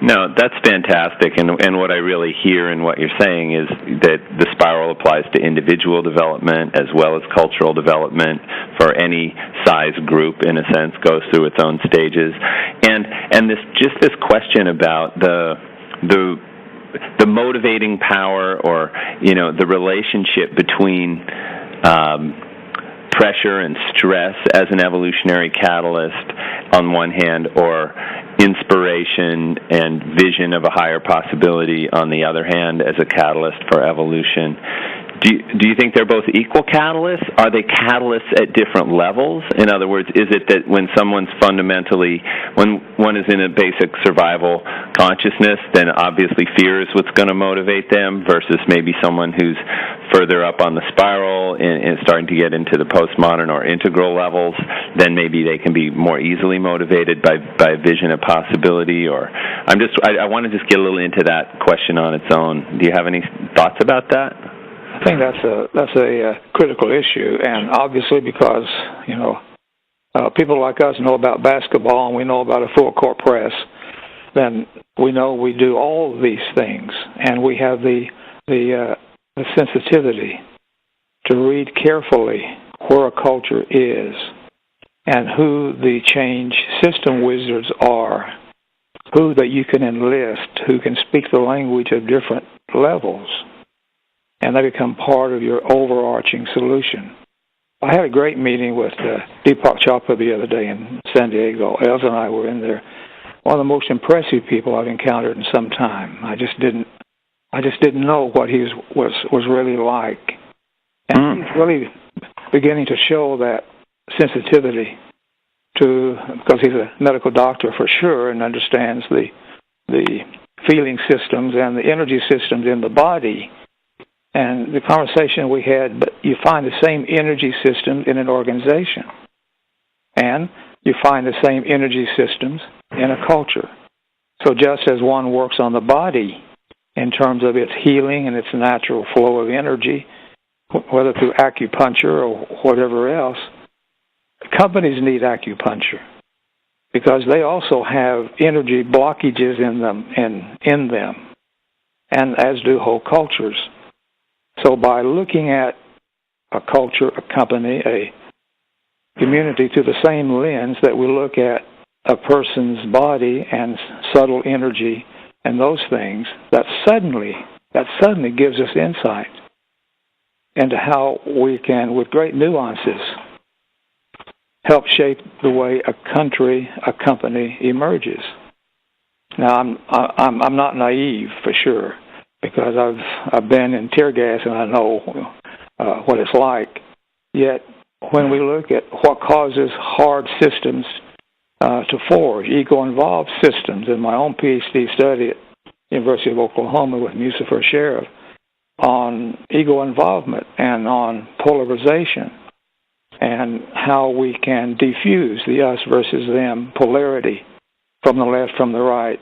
No, that's fantastic. And what I really hear in what you're saying is that the spiral applies to individual development as well as cultural development for any size group, in a sense, goes through its own stages. And this question about the motivating power, or, you know, the relationship between pressure and stress as an evolutionary catalyst on one hand, or inspiration and vision of a higher possibility on the other hand as a catalyst for evolution. Do you think they're both equal catalysts? Are they catalysts at different levels? In other words, is it that when someone's when one is in a basic survival consciousness, then obviously fear is what's going to motivate them, versus maybe someone who's further up on the spiral and starting to get into the postmodern or integral levels, then maybe they can be more easily motivated by a vision of possibility? Or I want to just get a little into that question on its own. Do you have any thoughts about that? I think that's a critical issue, and obviously because, you know, people like us know about basketball and we know about a full court press, then we know we do all of these things, and we have the sensitivity to read carefully where a culture is and who the change system wizards are, who that you can enlist, who can speak the language of different levels, and they become part of your overarching solution. I had a great meeting with Deepak Chopra the other day in San Diego. Els and I were in there. One of the most impressive people I've encountered in some time. I just didn't know what he was really like. And he's really beginning to show that sensitivity because he's a medical doctor for sure and understands the feeling systems and the energy systems in the body. And the conversation we had, but you find the same energy systems in an organization. And you find the same energy systems in a culture. So just as one works on the body in terms of its healing and its natural flow of energy, whether through acupuncture or whatever else, companies need acupuncture because they also have energy blockages in them, and as do whole cultures. So by looking at a culture, a company, a community through the same lens that we look at a person's body and subtle energy and those things, that suddenly gives us insight into how we can, with great nuances, help shape the way a country, a company emerges. Now, I'm not naive for sure, because I've been in tear gas and I know what it's like. Yet, when we look at what causes hard systems to forge, ego-involved systems, in my own PhD study at University of Oklahoma with Musafer Sheriff on ego involvement and on polarization and how we can diffuse the us versus them polarity from the left, from the right,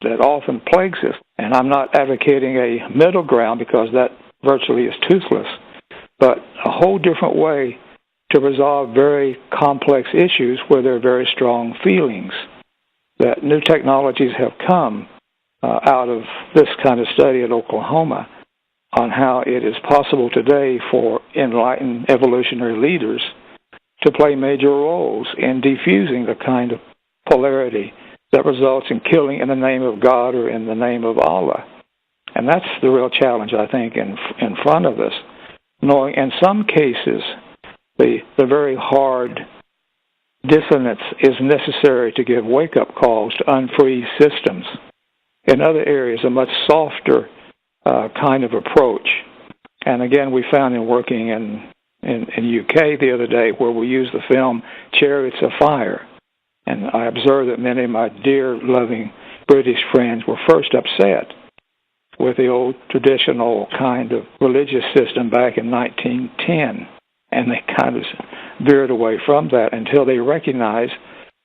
that often plagues us. And I'm not advocating a middle ground because that virtually is toothless, but a whole different way to resolve very complex issues where there are very strong feelings. That new technologies have come out of this kind of study at Oklahoma on how it is possible today for enlightened evolutionary leaders to play major roles in diffusing the kind of polarity that results in killing in the name of God or in the name of Allah. And that's the real challenge, I think, in front of us. Knowing in some cases the very hard dissonance is necessary to give wake-up calls to unfreeze systems. In other areas, a much softer kind of approach. And again, we found in working in UK the other day where we used the film Chariots of Fire. And I observed that many of my dear, loving British friends were first upset with the old traditional kind of religious system back in 1910. And they kind of veered away from that until they recognized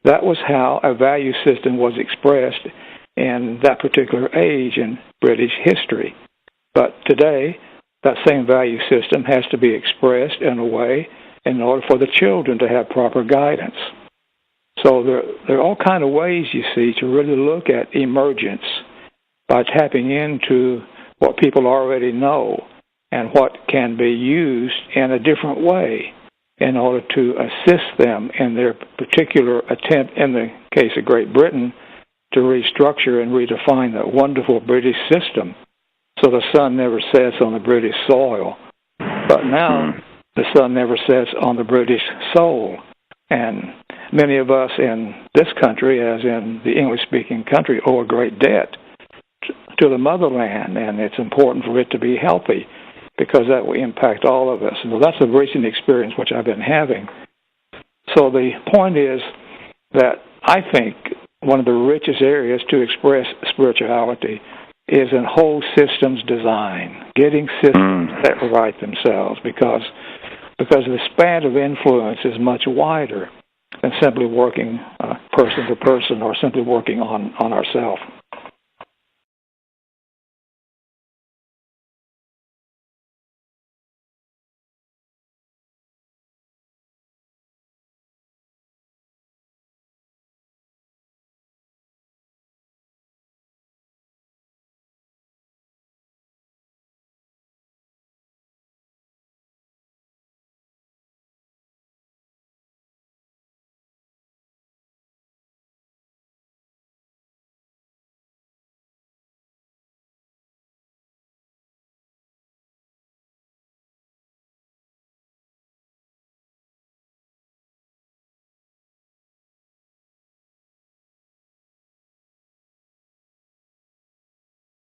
that was how a value system was expressed in that particular age in British history. But today, that same value system has to be expressed in a way in order for the children to have proper guidance. So there are all kind of ways, you see, to really look at emergence by tapping into what people already know and what can be used in a different way in order to assist them in their particular attempt, in the case of Great Britain, to restructure and redefine that wonderful British system so the sun never sets on the British soil. But now the sun never sets on the British soul. And many of us in this country, as in the English-speaking country, owe a great debt to the motherland, and it's important for it to be healthy because that will impact all of us. And that's a recent experience which I've been having. So the point is that I think one of the richest areas to express spirituality is in whole systems design, getting systems that right themselves, because the span of influence is much wider than simply working person to person or simply working on ourselves.